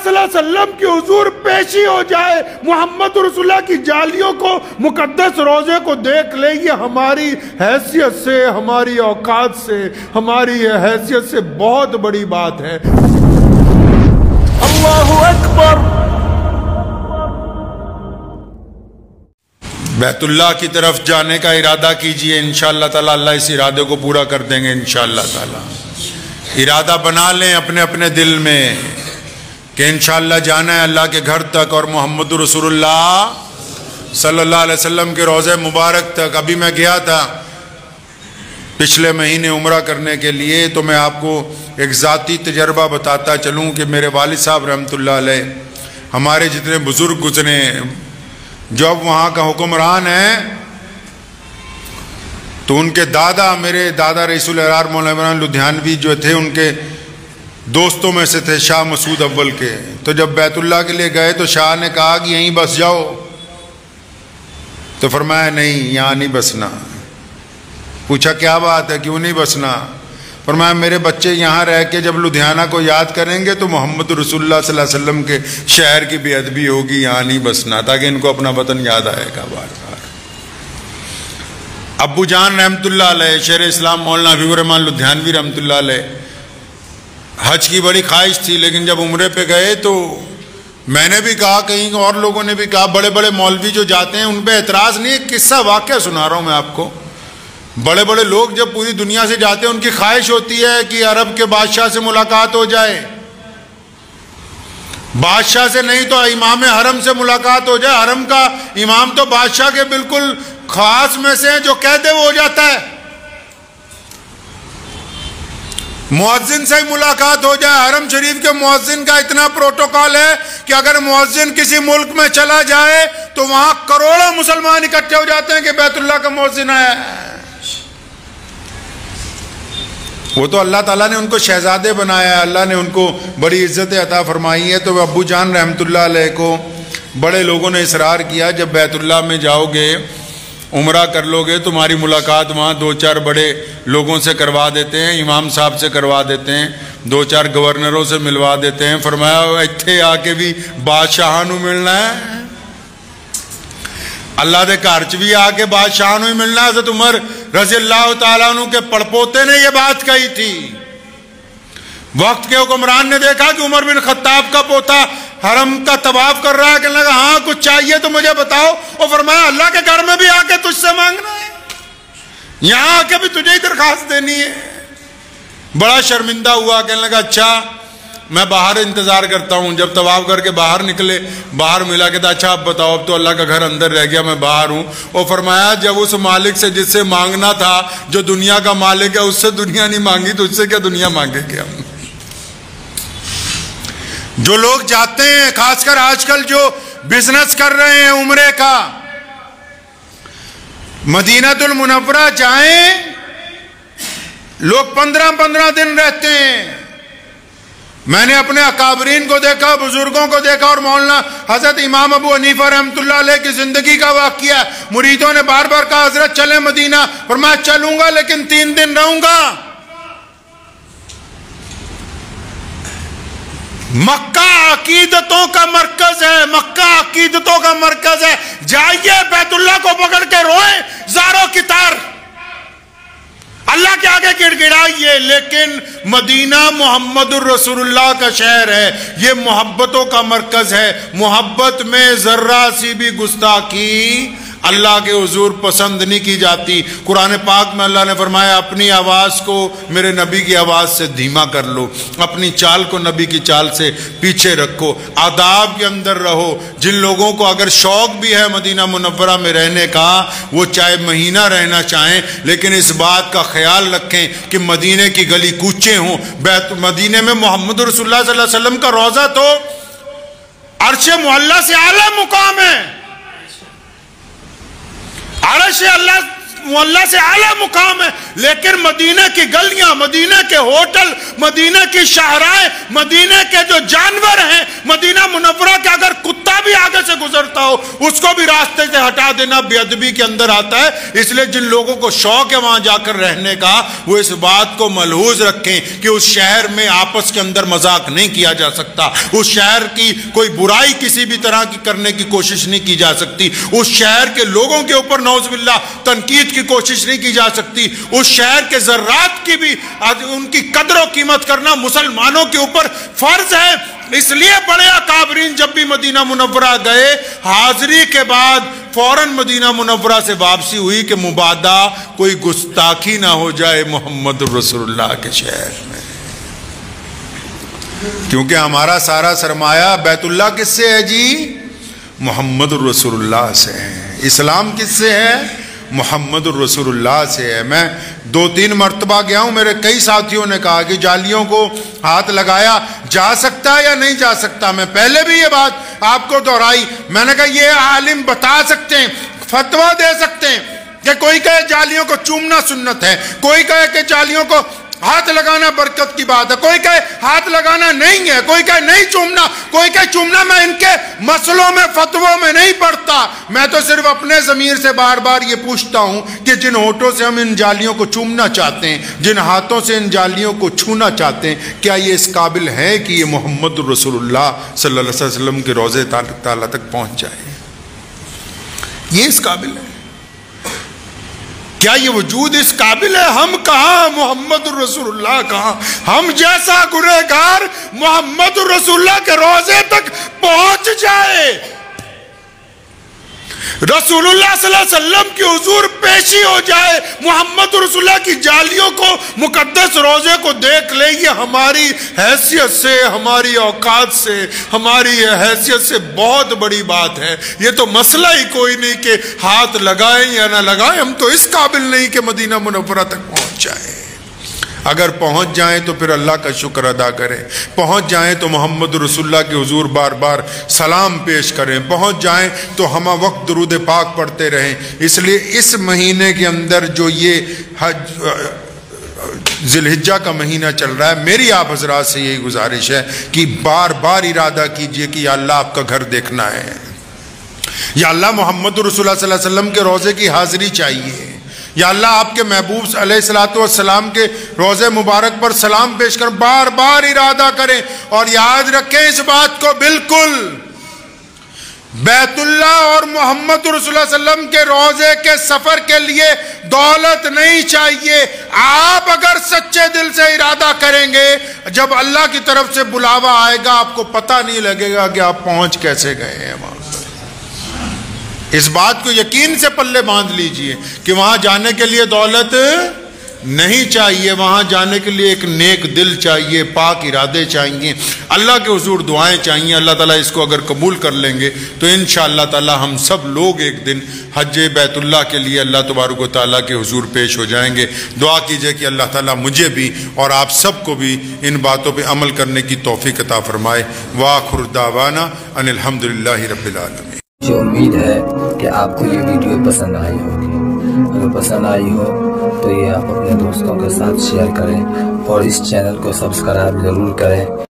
صلی اللہ علیہ وسلم کی حضور پیشی ہو جائے، محمد رسول اللہ کی جالیوں کو، مقدس روزے کو دیکھ لے، یہ ہماری حیثیت سے، ہماری اوقات سے، ہماری حیثیت سے بہت بڑی بات ہے۔ اللہ اکبر۔ بیت اللہ کی طرف جانے کا ارادہ کیجئے، انشاءاللہ تعالی اللہ اس ارادے کو پورا کر دیں گے انشاءاللہ تعالی۔ ارادہ بنا لیں اپنے اپنے دل میں کہ انشاءاللہ جانا ہے اللہ کے گھر تک اور محمد رسول اللہ صلی اللہ علیہ وسلم کے روضہ مبارک تک۔ ابھی میں گیا تھا پچھلے مہینے عمرہ کرنے کے لیے، تو میں آپ کو ایک ذاتی تجربہ بتاتا چلوں کہ میرے والد صاحب رحمۃ اللہ علیہ، ہمارے جتنے بزرگ گزرے، جو اب وہاں کا حکمران ہے، تو ان کے دادا، میرے دادا رئیس الارار مولانا لدھیانوی جو تھے، ان کے دوستوں میں سے تھے شاہ مسعود اول کے۔ تو جب بیت اللہ کے لیے گئے تو شاہ نے کہا کہ یہیں بس جاؤ، تو فرمایا نہیں، یہاں نہیں بسنا۔ پوچھا کیا بات ہے، کیوں نہیں بسنا؟ فرمایا میرے بچے یہاں رہ کے جب لدھیانہ کو یاد کریں گے تو محمد رسول اللہ صلی اللہ علیہ وسلم کے شہر کی بے ادبی ہوگی، یہاں نہیں بسنا، تاکہ ان کو اپنا وطن یاد آئے گا بار بار۔ ابو جان رحمۃ اللہ علیہ، شیخ اسلام مولانا حبیب الرحمن لدھیانوی رحمۃ اللہ علیہ، حج کی بڑی خواہش تھی، لیکن جب عمرے پہ گئے تو میں نے بھی کہا، کہیں اور لوگوں نے بھی کہا، بڑے بڑے مولوی جو جاتے ہیں ان پہ اعتراض نہیں، ایک قصہ واقعہ سنا رہا ہوں میں آپ کو۔ بڑے بڑے لوگ جب پوری دنیا سے جاتے ہیں، ان کی خواہش ہوتی ہے کہ عرب کے بادشاہ سے ملاقات ہو جائے، بادشاہ سے نہیں تو امام حرم سے ملاقات ہو جائے۔ حرم کا امام تو بادشاہ کے بالکل خاص میں سے ہیں، جو کہہ دے وہ ہو جاتا ہے۔ مؤذن سے ہی ملاقات ہو جائے، حرم شریف کے مؤذن کا اتنا پروٹوکول ہے کہ اگر مؤذن کسی ملک میں چلا جائے تو وہاں کروڑوں مسلمان اکٹھے ہو جاتے ہیں کہ بیت اللہ کا مؤذن ہے۔ وہ تو اللہ تعالیٰ نے ان کو شہزادے بنایا ہے، اللہ نے ان کو بڑی عزت عطا فرمائی ہے۔ تو ابو جان رحمۃ اللہ علیہ کو بڑے لوگوں نے اصرار کیا، جب بیت اللہ میں جاؤ گے، عمرہ کر لو گے، تمہاری ملاقات وہاں دو چار بڑے لوگوں سے کروا دیتے ہیں، امام صاحب سے کروا دیتے ہیں، دو چار گورنروں سے ملوا دیتے ہیں۔ فرمایا اتھے آ کے بھی بادشاہ نو ملنا ہے، اللہ دے گھر چ بھی آ کے بادشاہ نو ہی ملنا ہے۔ حضرت عمر رضی اللہ تعالیٰ عنہ کے پڑپوتے نے یہ بات کہی تھی۔ وقت کے حکمران نے دیکھا کہ عمر بن خطاب کا پوتا حرم کا طواف کر رہا ہے، کہنے لگا ہاں کچھ چاہیے تو مجھے بتاؤ۔ اور فرمایا اللہ کے گھر میں بھی آ کے تجھ سے مانگنا ہے، یہاں آ کے بھی تجھے ہی درخواست دینی ہے۔ بڑا شرمندہ ہوا، کہنے لگا اچھا میں باہر انتظار کرتا ہوں۔ جب طواف کر کے باہر نکلے، باہر ملا کہ اچھا اب بتاؤ، اب تو اللہ کا گھر اندر رہ گیا، میں باہر ہوں۔ اور فرمایا جب اس مالک سے جس سے مانگنا تھا، جو دنیا کا مالک ہے، اس سے دنیا نہیں مانگی تو اس سے کیا دنیا مانگے گے ہم؟ جو لوگ جاتے ہیں، خاص کر آج کل جو بزنس کر رہے ہیں عمرے کا، مدینہ المنورہ جائیں، لوگ 15 دن رہتے ہیں۔ میں نے اپنے اکابرین کو دیکھا، بزرگوں کو دیکھا، اور مولانا حضرت امام ابو حنیفہ رحمۃ اللہ علیہ کی زندگی کا واقعہ۔ مریدوں نے بار بار کہا حضرت چلیں مدینہ، فرمایا چلوں گا لیکن 3 دن رہوں گا۔ مکہ عقیدتوں کا مرکز ہے، مکہ عقیدتوں کا مرکز ہے۔ جائیے بیت اللہ کو پکڑ کے روئیں زاروں کی طرح، اللہ کے آگے گڑ گڑائیے، لیکن مدینہ محمد الرسول اللہ کا شہر ہے، یہ محبتوں کا مرکز ہے۔ محبت میں ذرہ سی بھی گستاخی اللہ کے حضور پسند نہیں کی جاتی۔ قرآن پاک میں اللہ نے فرمایا اپنی آواز کو میرے نبی کی آواز سے دھیما کر لو، اپنی چال کو نبی کی چال سے پیچھے رکھو، آداب کے اندر رہو۔ جن لوگوں کو اگر شوق بھی ہے مدینہ منورہ میں رہنے کا، وہ چاہے مہینہ رہنا چاہیں، لیکن اس بات کا خیال رکھیں کہ مدینے کی گلی کوچے ہوں۔ مدینے میں محمد رسول اللہ صلی اللہ علیہ وسلم کا روضہ تو عرش معلیٰ سے اعلیٰ مقام ہے، عرش اللہ معلیٰ سے اعلیٰ مقام ہے، لیکن مدینہ کی گلیاں، مدینہ کے ہوٹل، مدینہ کی شاہراہیں، مدینہ کے جو جانور ہیں، مدینہ منورہ کے اگر کتا بھی آگے سے گزرتا ہو اس کو بھی راستے سے ہٹا دینا بے ادبی کے اندر آتا ہے۔ اس لیے جن لوگوں کو شوق ہے وہاں جا کر رہنے کا وہ اس بات کو ملحوظ رکھیں کہ اس شہر میں آپس کے اندر مذاق نہیں کیا جا سکتا، اس شہر کی کوئی برائی کسی بھی طرح کی کرنے کی کوشش نہیں کی جا سکتی، اس شہر کے لوگوں کے اوپر نعوذ باللہ تنقید کی کوشش نہیں کی جا سکتی، اس شہر کے ذرات کی بھی ان کی قدر و قیمت کرنا مسلمانوں کے اوپر فرض ہے۔ اس لیے بڑے اکابرین جب بھی مدینہ منورہ گئے حاضری کے بعد فوراً مدینہ منورہ سے واپسی ہوئی کہ مبادا کوئی گستاخی نہ ہو جائے محمد رسول اللہ کے شہر میں، کیونکہ ہمارا سارا سرمایہ بیت اللہ کس سے ہے جی؟ محمد رسول اللہ سے ہے۔ اسلام کس سے ہے؟ محمد الرسول اللہ سے ہے۔ میں 2-3 مرتبہ گیا ہوں، میرے کئی ساتھیوں نے کہا کہ جالیوں کو ہاتھ لگایا جا سکتا ہے یا نہیں جا سکتا۔ میں پہلے بھی یہ بات آپ کو دہرائی، میں نے کہا یہ عالم بتا سکتے ہیں، فتویٰ دے سکتے ہیں کہ کوئی کہے جالیوں کو چومنا سنت ہے، کوئی کہے کہ جالیوں کو ہاتھ لگانا برکت کی بات ہے، کوئی کہے ہاتھ لگانا نہیں ہے، کوئی کہے نہیں چومنا، کوئی کہے چومنا۔ میں ان کے مسئلوں میں فتووں میں نہیں پڑتا، میں تو صرف اپنے ضمیر سے بار بار یہ پوچھتا ہوں کہ جن ہونٹوں سے ہم ان جالیوں کو چومنا چاہتے ہیں، جن ہاتھوں سے ان جالیوں کو چھونا چاہتے ہیں، کیا یہ اس قابل ہے کہ یہ محمد رسول اللہ صلی اللہ علیہ وسلم کے روضے تعالیٰ تک پہنچ جائے؟ یہ اس قابل ہے؟ کیا یہ وجود اس قابل ہے؟ ہم کہاں، محمد رسول اللہ کہاں؟ ہم جیسا گنہگار محمد رسول اللہ کے روضے تک پہنچ جائے، رسول اللہ صلی اللہ علیہ وسلم کی حضور پیشی ہو جائے، محمد رسول اللہ کی جالیوں کو، مقدس روضے کو دیکھ لے، یہ ہماری حیثیت سے، ہماری اوقات سے، ہماری حیثیت سے بہت بڑی بات ہے۔ یہ تو مسئلہ ہی کوئی نہیں کہ ہاتھ لگائیں یا نہ لگائیں، ہم تو اس قابل نہیں کہ مدینہ منورہ تک پہنچ جائیں۔ اگر پہنچ جائیں تو پھر اللہ کا شکر ادا کریں، پہنچ جائیں تو محمد رسول اللہ کے حضور بار بار سلام پیش کریں، پہنچ جائیں تو ہمہ وقت درود پاک پڑھتے رہیں۔ اس لیے اس مہینے کے اندر جو یہ ذی الحجہ کا مہینہ چل رہا ہے، میری آپ حضرات سے یہی گزارش ہے کہ بار بار ارادہ کیجئے کہ یا اللہ آپ کا گھر دیکھنا ہے، یا اللہ محمد رسول اللہ صلی اللہ علیہ وسلم کے روضے کی حاضری چاہیے، یا اللہ آپ کے محبوب علیہ السلام کے روضے مبارک پر سلام پیش کر بار بار ارادہ کریں۔ اور یاد رکھیں اس بات کو، بالکل بیت اللہ اور محمد رسول اللہ صلی اللہ علیہ وسلم کے روضے کے سفر کے لیے دولت نہیں چاہیے۔ آپ اگر سچے دل سے ارادہ کریں گے، جب اللہ کی طرف سے بلاوا آئے گا آپ کو پتہ نہیں لگے گا کہ آپ پہنچ کیسے گئے ہیں وہاں۔ اس بات کو یقین سے پلے باندھ لیجئے کہ وہاں جانے کے لیے دولت نہیں چاہیے، وہاں جانے کے لیے ایک نیک دل چاہیے، پاک ارادے چاہیے، اللہ کے حضور دعائیں چاہیے۔ اللہ تعالیٰ اس کو اگر قبول کر لیں گے تو انشاءاللہ تعالیٰ ہم سب لوگ ایک دن حج بیت اللہ کے لیے اللہ تبارک و تعالیٰ کے حضور پیش ہو جائیں گے۔ دعا کیجئے کہ اللہ تعالیٰ مجھے بھی اور آپ سب کو بھی ان باتوں پہ عمل کرنے کی توفیق عطا فرمائے۔ وآخر دعوانا ان الحمدللہ رب العالمین۔ مجھے امید ہے کہ آپ کو یہ ویڈیو پسند آئی ہوگی۔ اگر پسند آئی ہو تو یہ آپ اپنے دوستوں کے ساتھ شیئر کریں اور اس چینل کو سبسکرائب ضرور کریں۔